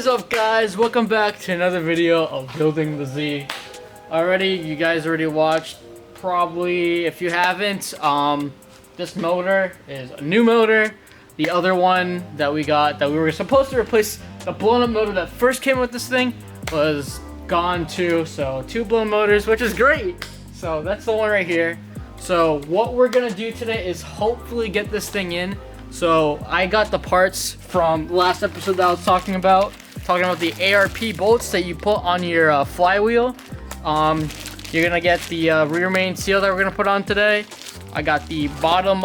is up, guys? Welcome back to another video of building the Z. You guys already watched, probably. If you haven't, this motor is a new motor. The other one that we got, that we were supposed to replace, the blown up motor that first came with this thing, was gone too. So 2 blown motors, which is great. So that's the one right here. So what we're gonna do today is hopefully get this thing in. So I got the parts from last episode that I was talking about the ARP bolts that you put on your flywheel. You're gonna get the rear main seal that we're gonna put on today. I got the bottom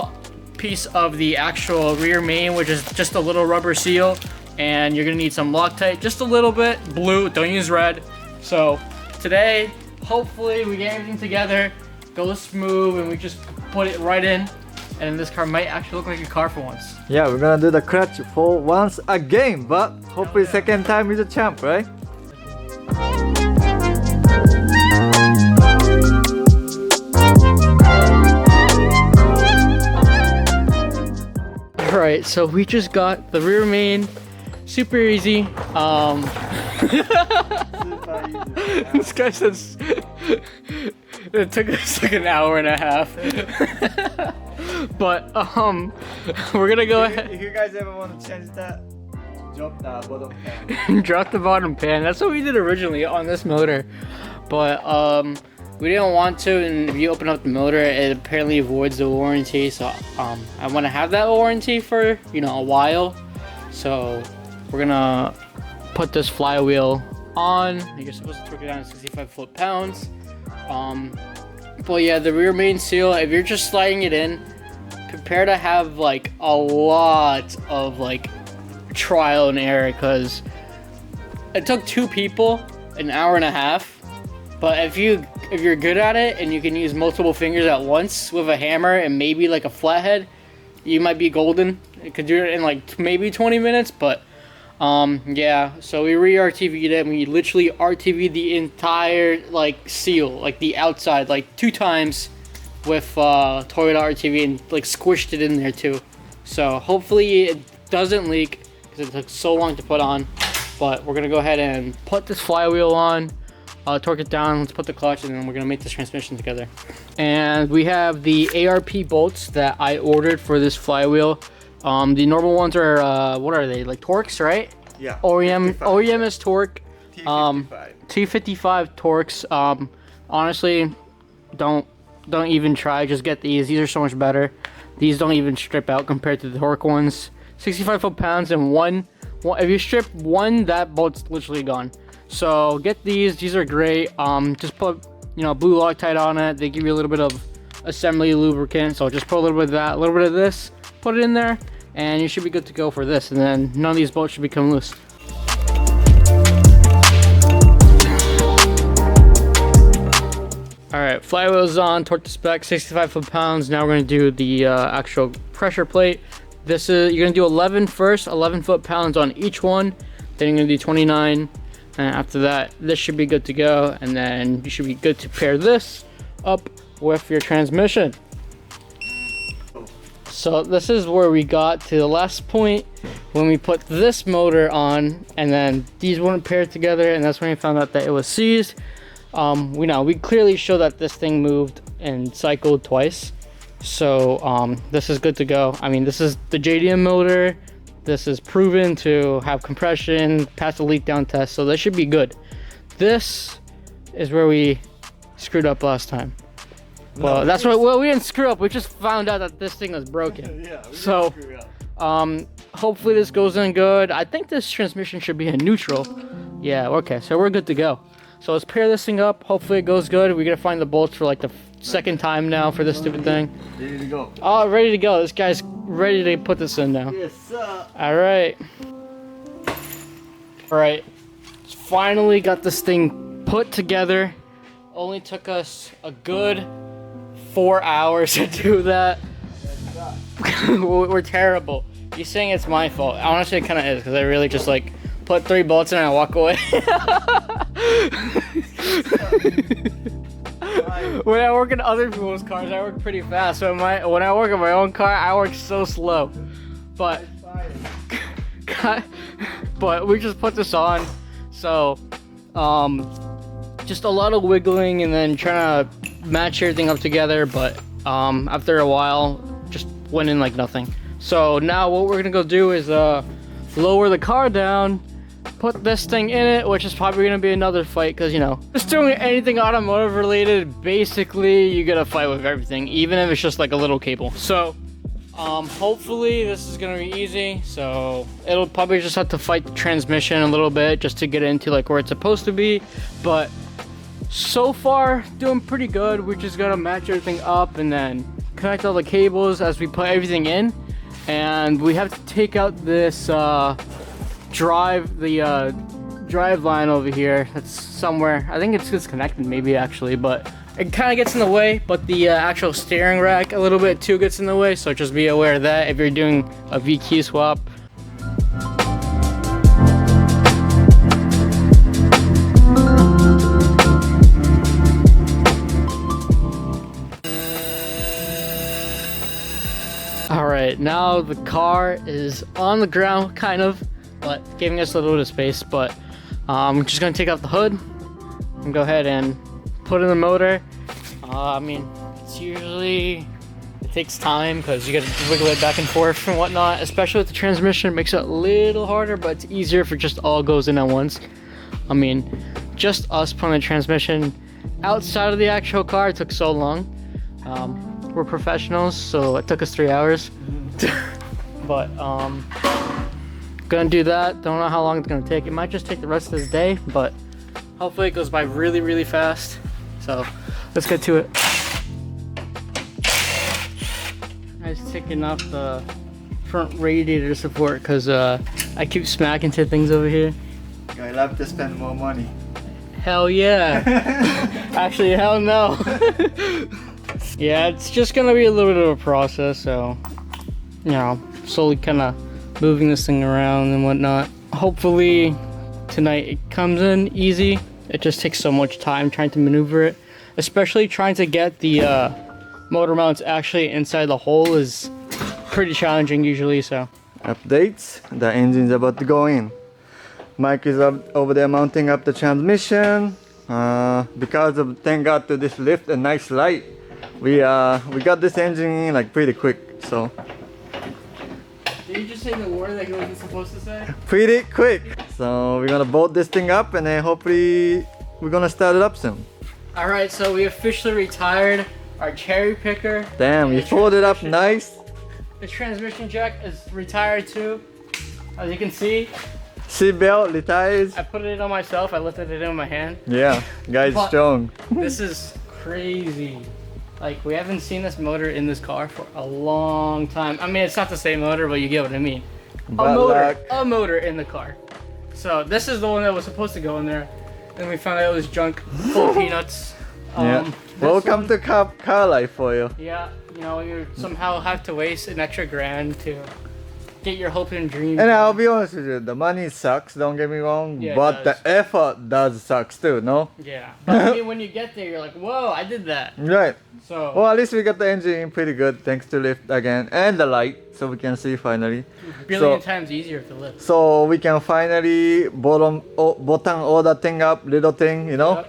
piece of the actual rear main, which is just a little rubber seal, and you're gonna need some Loctite, just a little bit, blue, don't use red. So today, hopefully we get everything together, goes smooth, and we just put it right in. And this car might actually look like a car for once. Yeah, we're gonna do the clutch for once again, but hopefully second time is a champ, right? Alright, so we just got the rear main, super easy. This guy says it took us like an hour and a half. But we're gonna go ahead. If you guys ever want to change that, drop the bottom pan. Drop the bottom pan. That's what we did originally on this motor. But we didn't want to, and if you open up the motor, it apparently avoids the warranty. So I want to have that warranty for, you know, a while. So we're gonna put this flywheel on. You're supposed to torque it down to 65 foot-pounds. But yeah, the rear main seal, if you're just sliding it in, prepare to have like a lot of like trial and error, because it took 2 people an hour and a half. But if you're good at it and you can use multiple fingers at once with a hammer and maybe like a flathead, you might be golden. You could do it in like maybe 20 minutes. But yeah, so we re-RTV'd it, and we literally RTV'd the entire like seal, like the outside, like 2 times with Toyota RTV, and like squished it in there too. So hopefully it doesn't leak, because it took so long to put on. But we're gonna go ahead and put this flywheel on, torque it down, let's put the clutch, and then we're gonna make this transmission together. And we have the ARP bolts that I ordered for this flywheel. The normal ones are what are they, like Torx, right? Yeah. OEM is torque. T55. T55 Torx. Honestly, don't even try. Just get these. These are so much better. These don't even strip out compared to the torque ones. 65 foot-pounds, and one. If you strip one, that bolt's literally gone. So get these. These are great. Just put, you know, blue Loctite on it. They give you a little bit of assembly lubricant. So just put a little bit of that, a little bit of this. Put it in there, and you should be good to go for this. And then none of these bolts should become loose. Alright, flywheel's on, torque to spec, 65 foot-pounds. Now we're going to do the actual pressure plate. This is, you're going to do 11 first, 11 foot-pounds on each one. Then you're going to do 29. And after that, this should be good to go. And then you should be good to pair this up with your transmission. So this is where we got to the last point when we put this motor on, and then these weren't paired together, and that's when we found out that it was seized. We clearly show that this thing moved and cycled twice. So this is good to go. I mean, this is the JDM motor. This is proven to have compression, pass the leak down test, so this should be good. This is where we screwed up last time. Well, that's what. Well, we didn't screw up. We just found out that this thing was broken. Yeah, so, hopefully this goes in good. I think this transmission should be in neutral. Yeah. Okay. So we're good to go. So let's pair this thing up. Hopefully it goes good. We gotta find the bolts for like the second time now for this stupid thing. Ready to go. Oh, ready to go. This guy's ready to put this in now. Yes, sir. All right. All right. Finally got this thing put together. Only took us a good 4 hours to do that. We're terrible. You're saying it's my fault. Honestly, it kind of is, because I really just like put 3 bolts in and I walk away. When I work in other people's cars, I work pretty fast. So when I work in my own car, I work so slow. But but we just put this on. So, just a lot of wiggling and then trying to match everything up together. But after a while, just went in like nothing. So now what we're gonna go do is lower the car down, put this thing in it, which is probably gonna be another fight, because you know, just doing anything automotive related, basically you gotta fight with everything, even if it's just like a little cable. So hopefully this is gonna be easy. So it'll probably just have to fight the transmission a little bit just to get into like where it's supposed to be, but so far doing pretty good. We just gotta match everything up and then connect all the cables as we put everything in, and we have to take out this drive line over here. That's somewhere, I think it's disconnected maybe actually, but it kind of gets in the way. But the actual steering rack a little bit too gets in the way, so just be aware of that if you're doing a VQ swap. Alright, now the car is on the ground kind of, but giving us a little bit of space. But I'm just gonna take off the hood and go ahead and put in the motor. I mean, it's usually, it takes time because you gotta wiggle it back and forth and whatnot, especially with the transmission. It makes it a little harder, but it's easier if it just all goes in at once. I mean, just us putting the transmission outside of the actual car, it took so long. We're professionals, so it took us 3 hours. But gonna do that. Don't know how long it's gonna take. It might just take the rest of this day, but hopefully it goes by really, really fast. So let's get to it. I was taking off the front radiator support because I keep smacking to things over here. I love to spend more money. Hell yeah. Actually, hell no. Yeah, it's just gonna be a little bit of a process, so you know, slowly kind of moving this thing around and whatnot. Hopefully tonight it comes in easy. It just takes so much time trying to maneuver it, especially trying to get the motor mounts actually inside the hole is pretty challenging usually. So Updates, the engine's about to go in. Mike is up over there mounting up the transmission. Because of, thank God to this lift and nice light, we got this engine in like pretty quick. So did you just say the word that he wasn't supposed to say? Pretty quick. So we're gonna bolt this thing up and then hopefully we're gonna start it up soon. Alright, so we officially retired our cherry picker. Damn, we folded up nice. The transmission jack is retired too, as you can see. Seatbelt retired. I put it on myself, I lifted it in my hand. Yeah, guys, But strong. This is crazy. Like, we haven't seen this motor in this car for a long time. I mean, it's not the same motor, but you get what I mean. A motor in the car. So this is the one that was supposed to go in there, and we found out it was junk, full of peanuts. Yeah. Welcome to car life for you. Yeah, you know, you somehow have to waste an extra grand to get your hope and dreams. And I'll be honest with you, the money sucks, don't get me wrong, Yeah, but the effort does sucks too, no? Yeah, but I mean, when you get there, you're like, whoa, I did that. Right. So Well, at least we got the engine in pretty good thanks to lift again and the light, so we can see finally. billion times easier to lift. So we can finally button all that thing up, little thing, you know? Yep.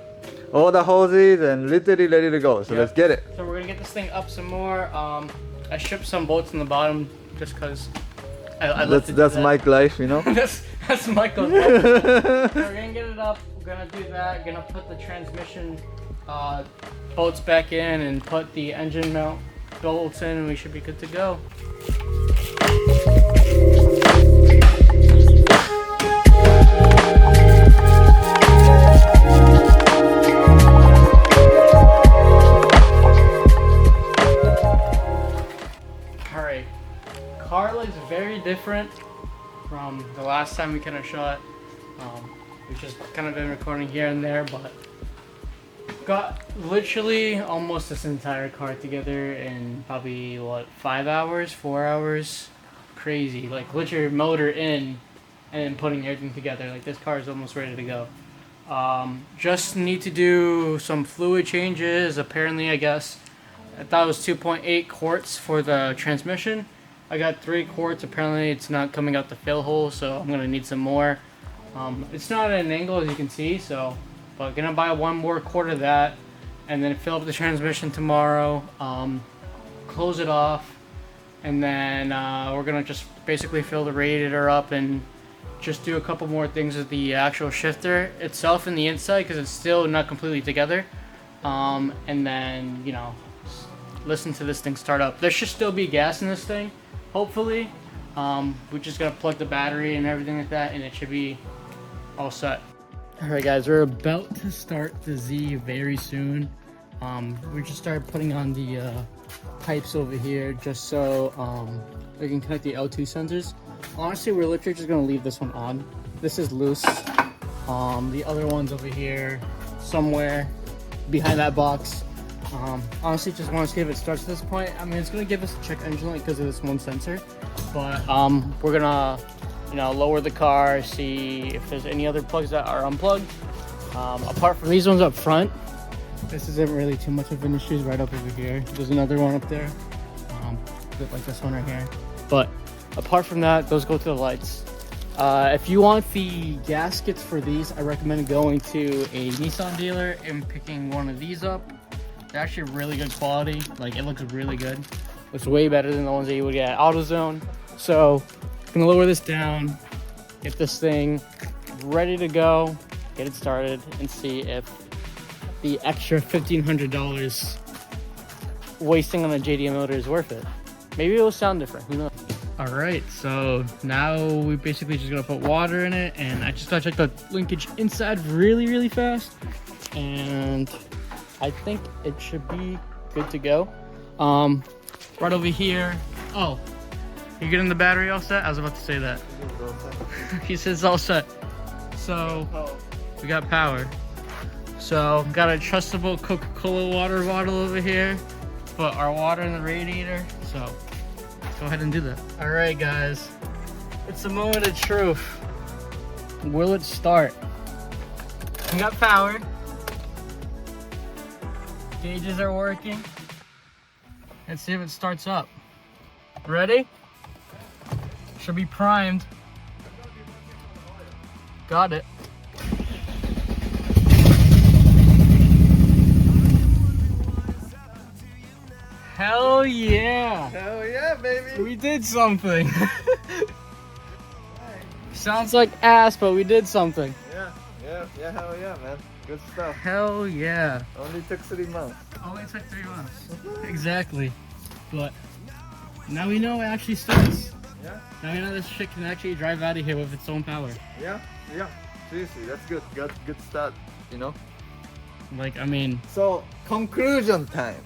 All the hoses and literally ready to go. So Yep. let's get it. So we're gonna get this thing up some more. I stripped some bolts in the bottom just cause I love to do That's that. Mike life, you know? that's Michael's life. So we're gonna get it up. We're gonna do that. Gonna put the transmission bolts back in and put the engine mount bolts in, and we should be good to go. Alright, car looks very different from the last time we kind of shot. We've just kind of been recording here and there, but got literally almost this entire car together in probably what, 5 hours, 4 hours. Crazy, like literally motor in and then putting everything together. Like, this car is almost ready to go. Just need to do some fluid changes. Apparently, I guess I thought it was 2.8 quarts for the transmission. I got 3 quarts. Apparently it's not coming out the fill hole, so I'm gonna need some more. It's not at an angle as you can see, so, but gonna buy one more quart of that, and then fill up the transmission tomorrow, close it off, and then we're gonna just basically fill the radiator up and just do a couple more things with the actual shifter itself in the inside because it's still not completely together, and then, you know, listen to this thing start up. There should still be gas in this thing, hopefully. We just gotta plug the battery and everything like that, and it should be all set. All right, guys, we're about to start the Z very soon. We just started putting on the pipes over here just so we can connect the L2 sensors. Honestly, we're literally just gonna leave this one on. This is loose. The other one's over here somewhere behind that box. Honestly, just want to see if it starts at this point. I mean, it's gonna give us a check engine light because of this one sensor, but we're gonna, you know, lower the car, see if there's any other plugs that are unplugged. Apart from these ones up front, this isn't really too much of an issue. Right up over here, there's another one up there, a bit like this one right here. But apart from that, those go to the lights. If you want the gaskets for these, I recommend going to a Nissan dealer and picking one of these up. They're actually really good quality. Like, it looks really good. Looks way better than the ones that you would get at AutoZone. So I'm gonna lower this down, get this thing ready to go, get it started, and see if the extra $1,500 wasting on a JDM motor is worth it. Maybe it will sound different, who knows? All right, so now we basically just gonna put water in it, and I just gotta check the linkage inside really fast, and I think it should be good to go. Right over here. Oh, you getting the battery all set? I was about to say that. He says it's all set. So we got power. So got a trustable Coca-Cola water bottle over here. Put our water in the radiator. So let's go ahead and do that. All right, guys. It's a moment of truth. Will it start? We got power. Gauges are working. Let's see if it starts up. Ready? Should be primed. Got it. Hell yeah! Hell yeah, baby! We did something. Sounds like ass, but we did something. Yeah, hell yeah, man. Good stuff. Hell yeah. Only took 3 months. Only took 3 months. Exactly. But now we know it actually starts. Yeah. Now we know this shit can actually drive out of here with its own power. Yeah. Seriously, that's good. Good start, you know? Like, I mean... So, conclusion time.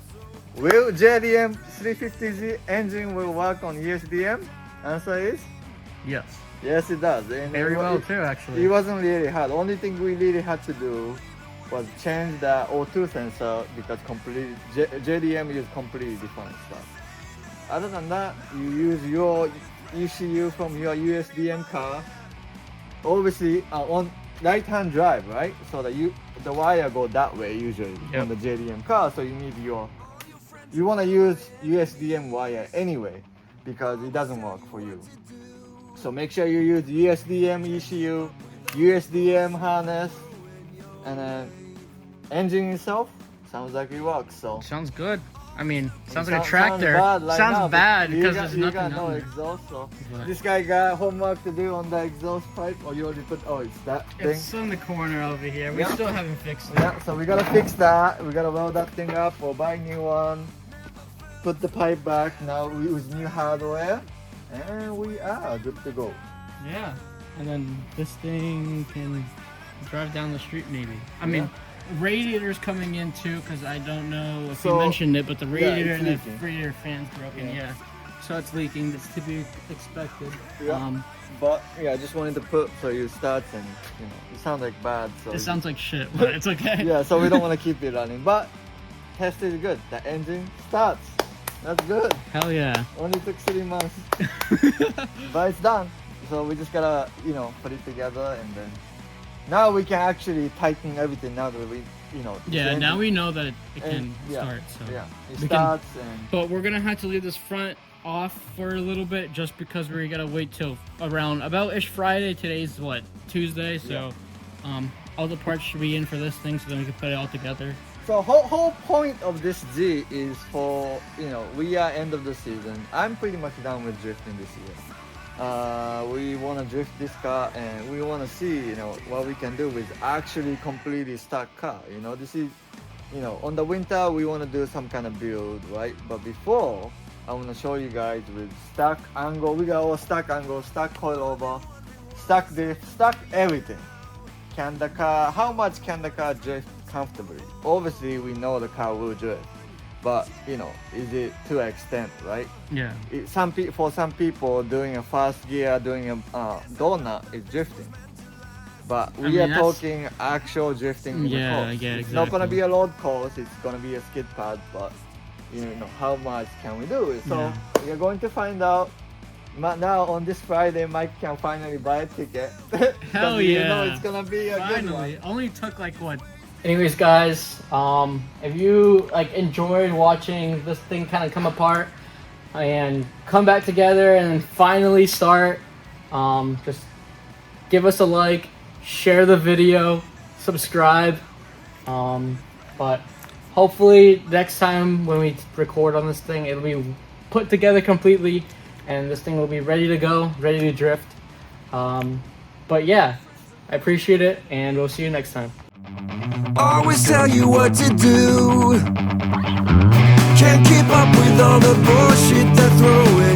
Will JDM 350Z engine will work on USDM? Answer is? Yes. Yes, it does. And Very well too, actually. It wasn't really hard. Only thing we really had to do was change the O2 sensor because JDM uses completely different stuff. Other than that, you use your ECU from your USDM car. Obviously, on right-hand drive, right? So the wire go that way usually on the JDM car. So you need you want to use USDM wire anyway because it doesn't work for you. So make sure you use USDM ECU, USDM harness, and then engine itself sounds like it works. So sounds good. I mean, sounds like a tractor. Sounds bad because there's nothing got no on there. exhaust. So But this guy got homework to do on the exhaust pipe, or you already put? Oh, it's that thing. it's in the corner over here. We still haven't fixed it. Yeah, so we gotta fix that. We gotta weld that thing up or buy a new one. Put the pipe back. Now we use new hardware, and we are good to go. Yeah. And then this thing can drive down the street maybe. I mean, radiator's coming in too because I don't know if you mentioned it, but the radiator and the radiator fan's broken. Yeah. So it's leaking. That's to be expected. Yeah. But yeah, I just wanted to put so you start and it sounds like bad. So it sounds like shit, but it's okay. Yeah. So we don't want to keep it running, but test is good. The engine starts. That's good. Hell yeah. Only took 3 months, but it's done. So we just gotta put it together, and then now we can actually tighten everything. Now that we yeah, now we know that it can start. So yeah, it starts. But we're gonna have to leave this front off for a little bit just because we gotta wait till around about-ish Friday. Today's what, Tuesday, so all the parts should be in for this thing so then we can put it all together. So whole point of this G is for, you know, we are end of the season. I'm pretty much done with drifting this year. We want to drift this car and we want to see, you know, what we can do with actually completely stock car. You know, this is, you know, on the winter we want to do some kind of build, right? But before, I want to show you guys with stock angle. We got all stock angle, stock coilover, stock drift, stock everything. Can the car, how much can the car drift comfortably? Obviously, we know the car will drift, but you know, is it to an extent, right? Yeah. For some people, doing a fast gear, doing a donut is drifting. But we are talking actual drifting in the course. Yeah, It's not gonna be a road course, it's gonna be a skid pad, but you know, how much can we do? So we are going to find out. Now on this Friday, Mike can finally buy a ticket. Hell yeah! You know it's gonna be a good one. It only took like what? Anyways, guys, if you like enjoyed watching this thing kind of come apart and come back together and finally start, just give us a like, share the video, subscribe. But hopefully next time when we record on this thing, it'll be put together completely and this thing will be ready to go, ready to drift. But yeah, I appreciate it and we'll see you next time. Always tell you what to do. Can't keep up with all the bullshit they're throwing